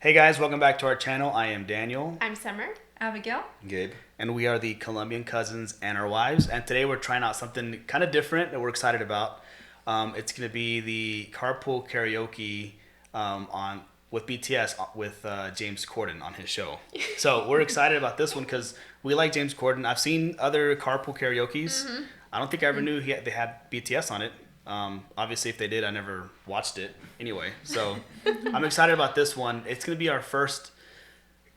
Hey guys, welcome back to our channel. I am Daniel. I'm Summer. Abigail. Gabe. And we are the Colombian cousins and our wives. And today we're trying out something kind of different that we're excited about. It's going to be the Carpool Karaoke with BTS with James Corden on his show. So we're excited about this one because we like James Corden. I've seen other Carpool Karaokes. Mm-hmm. I don't think I ever knew they had BTS on it. Obviously, if they did, I never watched it anyway. So I'm excited about this one. It's going to be our first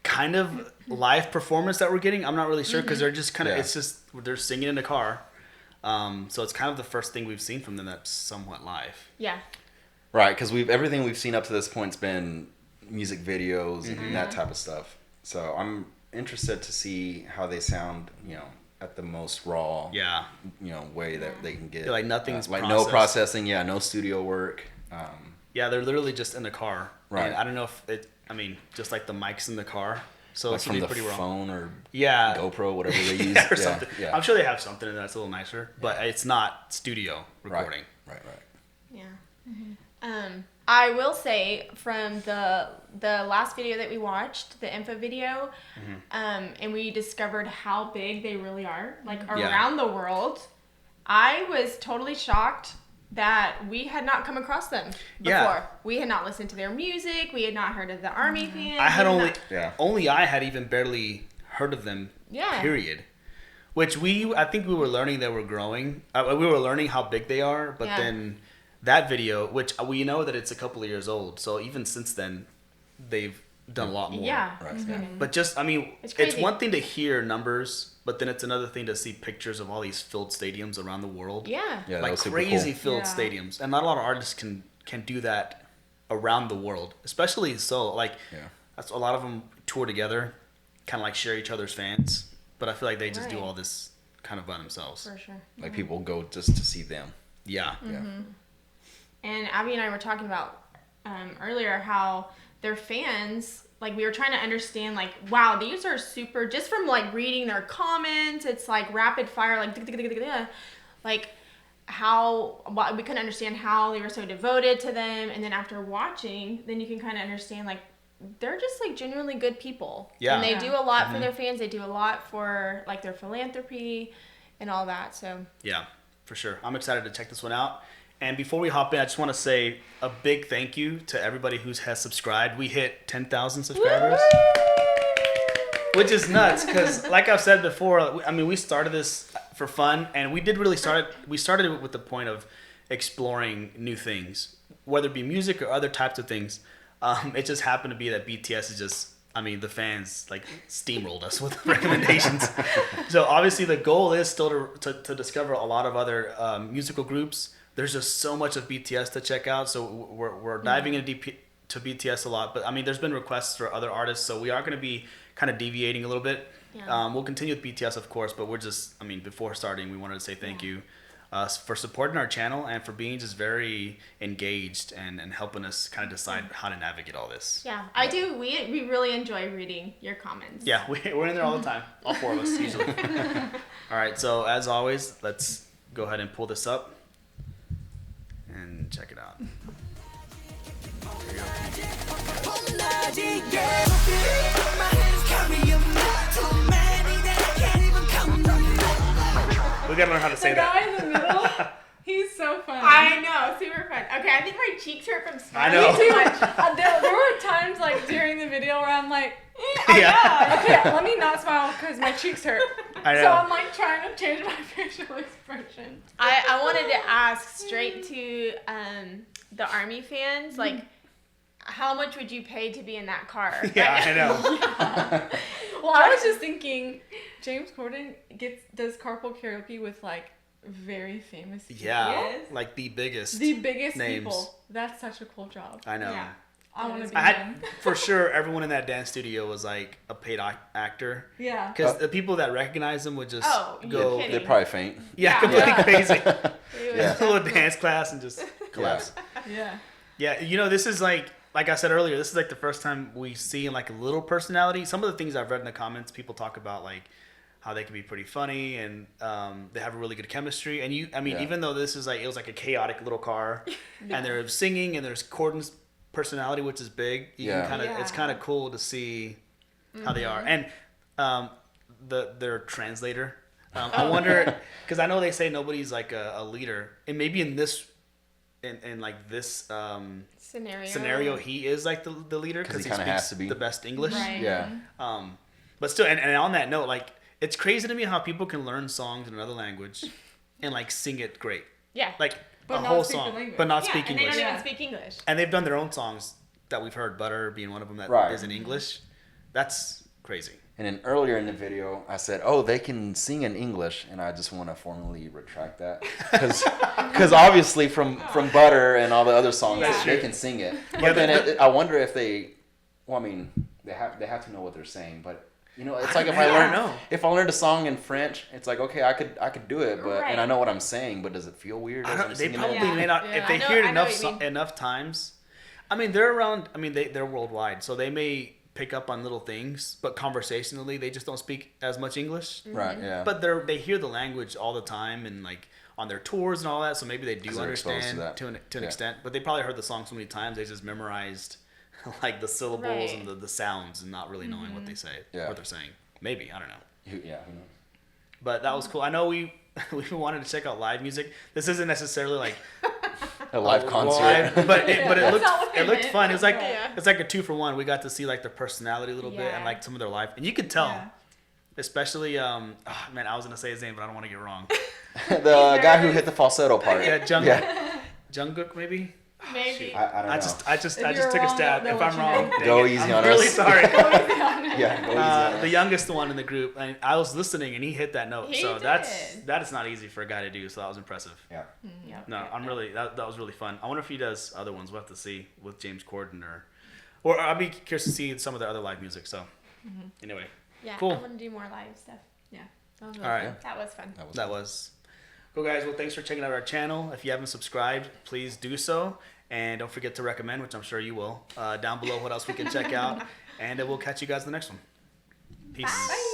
kind of live performance that we're getting. I'm not really sure because they're just kind of, it's just, they're singing in the car. So it's kind of the first thing we've seen from them that's somewhat live. Yeah. Right, because everything we've seen up to this point's been music videos and that type of stuff. So I'm interested to see how they sound, at the most raw, way that they can get. Like nothing's like processed. no processing, no studio work. Yeah, they're literally just in the car. Right. And I don't know if just like the mics in the car. So like it's from gonna the be pretty raw. phone or GoPro, whatever they use. or something. Yeah. I'm sure they have something in there that's a little nicer, but it's not studio recording. Right. Yeah. Mm-hmm. I will say from the last video that we watched, the info video, and we discovered how big they really are, like around the world. I was totally shocked that we had not come across them before. Yeah. We had not listened to their music. We had not heard of the Army fans. I had only I had even barely heard of them. Yeah. Period. Which I think we were learning that we're growing. We were learning how big they are, but then that video, which we know that it's a couple of years old, so even since then, they've done a lot more. Yeah. Right. Mm-hmm. But just, it's one thing to hear numbers, but then it's another thing to see pictures of all these filled stadiums around the world. Yeah. Yeah, like crazy filled stadiums, and not a lot of artists can do that around the world, especially that's a lot of them tour together, kind of like share each other's fans. But I feel like they just do all this kind of by themselves. For sure. Like people go just to see them. Yeah. Yeah. And Abby and I were talking about earlier how their fans, like we were trying to understand, like, wow, these are super, just from like reading their comments, it's like rapid fire, like how we couldn't understand how they were so devoted to them. And then after watching, then you can kind of understand, like, they're just like genuinely good people. Yeah. And they do a lot for their fans. They do a lot for like their philanthropy and all that. So yeah, for sure. I'm excited to check this one out. And before we hop in, I just want to say a big thank you to everybody who has subscribed. We hit 10,000 subscribers, which is nuts because, like I've said before, we started this for fun, and we did really we started it with the point of exploring new things, whether it be music or other types of things. It just happened to be that BTS is just, the fans like steamrolled us with recommendations. So obviously the goal is still to discover a lot of other musical groups. There's just so much of BTS to check out, so we're diving into to BTS a lot. But there's been requests for other artists, so we are going to be kind of deviating a little bit. Yeah. We'll continue with BTS, of course, but we're just, before starting, we wanted to say thank you for supporting our channel and for being just very engaged and helping us kind of decide how to navigate all this. yeah, I do. We really enjoy reading your comments. Yeah, we're in there all the time, all four of us usually. All right, so as always, let's go ahead and pull this up and check it out. We gotta learn how to say that. The guy in the middle, he's so fun. I know, super fun. Okay, I think my cheeks hurt from smiling I know. too much. There were times like during the video where I'm like, Yeah. okay, let me not smile because my cheeks hurt. I know. So I'm like trying to change my facial expression. I wanted to ask straight to the Army fans, like, how much would you pay to be in that car? Yeah, I know. Well, I was just thinking, James Corden does Carpool Karaoke with like very famous people. Yeah, like the biggest names. people. That's such a cool job. I know. Yeah. I want to be I him. had, for sure, everyone in that dance studio was like a paid actor. Yeah. Because the people that recognize them would just you're go, kidding. They're probably faint. completely crazy. Yeah. A little dance class and just collapse. Yeah. Yeah, this is like I said earlier, this is like the first time we see like a little personality. Some of the things I've read in the comments, people talk about like how they can be pretty funny and they have a really good chemistry. And even though this is like, it was like a chaotic little car and they're singing and there's Corden's personality, which is big. You can kind of it's kind of cool to see how they are, and their translator. I wonder because I know they say nobody's like a leader, and maybe in this like this scenario he is like the leader because he speaks the best English. Right. Yeah. But still, and on that note, like it's crazy to me how people can learn songs in another language and like sing it great. Yeah. Like a whole song, but not speak English. And they don't even speak English. And they've done their own songs that we've heard, Butter being one of them that is in English. That's crazy. And then earlier in the video, I said, "Oh, they can sing in English," and I just want to formally retract that because obviously from Butter and all the other songs, they can sing it. But then I wonder if they, well, I mean, they have to know what they're saying, but. You know, it's like if I learned a song in French, it's like okay, I could do it, but and I know what I'm saying, but does it feel weird? They probably may not. If they hear it enough times, I mean, they're around. I mean, they're worldwide, so they may pick up on little things, but conversationally, they just don't speak as much English. Right. Yeah. But they hear the language all the time and like on their tours and all that, so maybe they do understand to an extent. But they probably heard the song so many times they just memorized. Like the syllables and the sounds and not really knowing what they say, what they're saying. Maybe, I don't know. Yeah, who knows? But that was cool. I know we wanted to check out live music. This isn't necessarily like a live concert, but it looked fun. It was like it's like a 2-for-1. We got to see like their personality a little bit and like some of their life, and you could tell, especially I was gonna say his name, but I don't want to get it wrong. The guy who hit the falsetto part. Jungkook maybe. Maybe. I don't know. I just took a stab. If I'm wrong, go easy on us. I'm really sorry. Go easy on the youngest one in the group, and I was listening, and he hit that note. That is not easy for a guy to do. So that was impressive. Yeah. That was really fun. I wonder if he does other ones. We'll have to see with James Corden or I'll be curious to see some of the other live music. So anyway, cool. I want to do more live stuff. Yeah. That was all right. fun. That was fun. That was. Cool, guys. Well, thanks for checking out our channel. If you haven't subscribed, please do so. And don't forget to recommend, which I'm sure you will, down below what else we can check out. And we'll catch you guys in the next one. Peace. Bye.